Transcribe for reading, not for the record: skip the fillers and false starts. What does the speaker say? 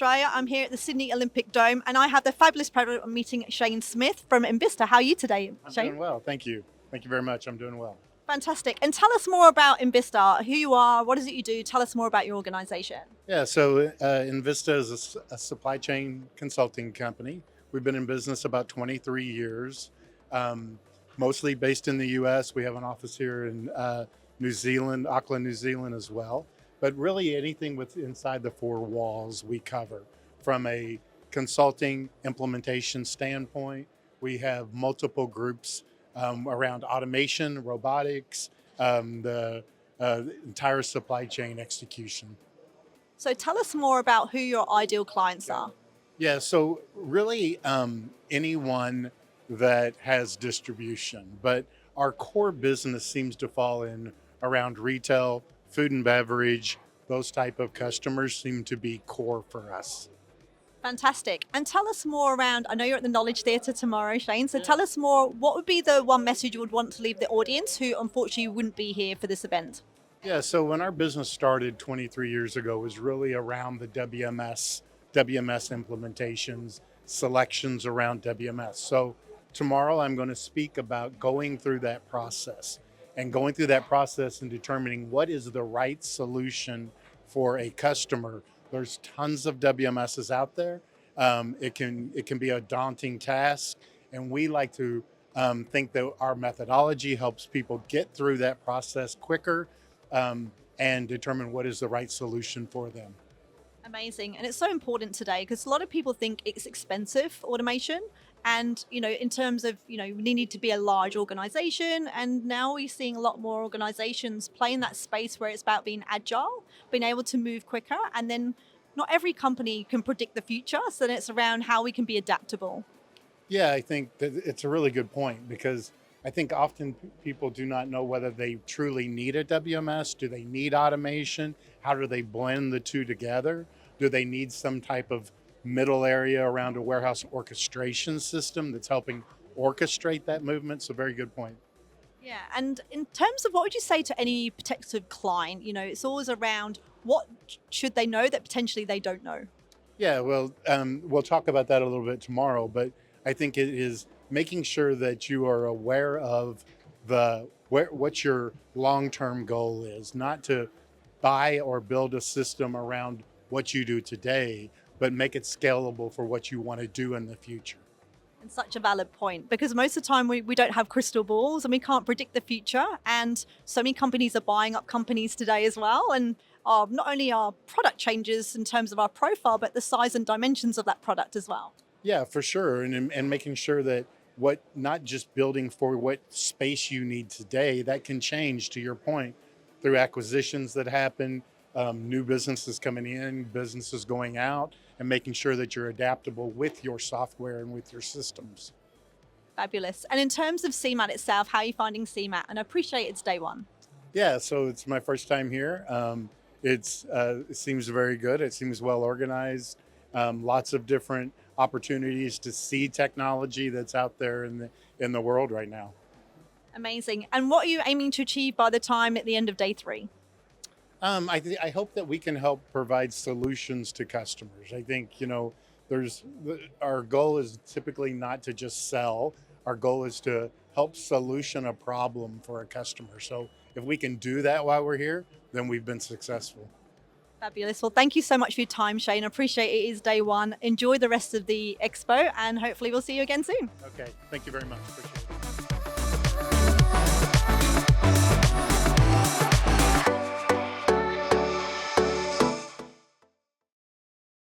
Australia. I'm here at the Sydney Olympic Dome and I have the fabulous pleasure of meeting Shane Smith from enVista. How are you today, I'm Shane? doing well, thank you. Thank you very much, I'm doing well. Fantastic. And tell us more about enVista, who you are, what is it you do? Tell us more about your organization. Yeah, so enVista is a supply chain consulting company. We've been in business about 23 years, mostly based in the US. We have an office here in New Zealand, Auckland, New Zealand as well. But really anything with inside the four walls we cover. From a consulting implementation standpoint, we have multiple groups around automation, robotics, the entire supply chain execution. So tell us more about who your ideal clients are. Yeah, so really anyone that has distribution, but our core business seems to fall in around retail, food and beverage. Those type of customers seem to be core for us. Fantastic. And tell us more around, I know you're at the Knowledge Theatre tomorrow, Shane, so Yeah. tell us more, what would be the one message you would want to leave the audience who unfortunately wouldn't be here for this event? Yeah, so when our business started 23 years ago, it was really around the WMS implementations, selections around WMS. So tomorrow I'm going to speak about going through that process and going through that process and determining what is the right solution for a customer. There's tons of WMSs out there. It can be a daunting task, and we like to think that our methodology helps people get through that process quicker and determine what is the right solution for them. Amazing. And it's so important today because a lot of people think it's expensive automation. And, in terms of, we need to be a large organization. And now we're seeing a lot more organizations play in that space where it's about being agile, being able to move quicker. And then not every company can predict the future. So then it's around how we can be adaptable. Yeah, I think that it's a really good point because I think often people do not know whether they truly need a WMS. Do they need automation? How do they blend the two together? Do they need some type of middle area around a warehouse orchestration system that's helping orchestrate that movement? So very good point. Yeah. And in terms of what would you say to any potential client, it's always around what should they know that potentially they don't know? Yeah, well, we'll talk about that a little bit tomorrow, but I think it is making sure that you are aware of what your long-term goal is, not to buy or build a system around what you do today, but make it scalable for what you want to do in the future. And such a valid point because most of the time we don't have crystal balls and we can't predict the future. And so many companies are buying up companies today as well. And not only our product changes in terms of our profile, but the size and dimensions of that product as well. Yeah, for sure. And making sure that what not just building for what space you need today, that can change to your point through acquisitions that happen, new businesses coming in, businesses going out, and making sure that you're adaptable with your software and with your systems. Fabulous. And in terms of CeMAT itself, how are you finding CeMAT? And I appreciate it's day one. Yeah, so it's my first time here. It seems very good. It seems well organized. Lots of different opportunities to see technology that's out there in the world right now. Amazing. And what are you aiming to achieve by the time at the end of day three? I hope that we can help provide solutions to customers. I think our goal is typically not to just sell. Our goal is to help solution a problem for a customer. So if we can do that while we're here, then we've been successful. Fabulous. Well, thank you so much for your time, Shane. I appreciate it is day one. Enjoy the rest of the expo and hopefully we'll see you again soon. Okay, thank you very much. Appreciate it.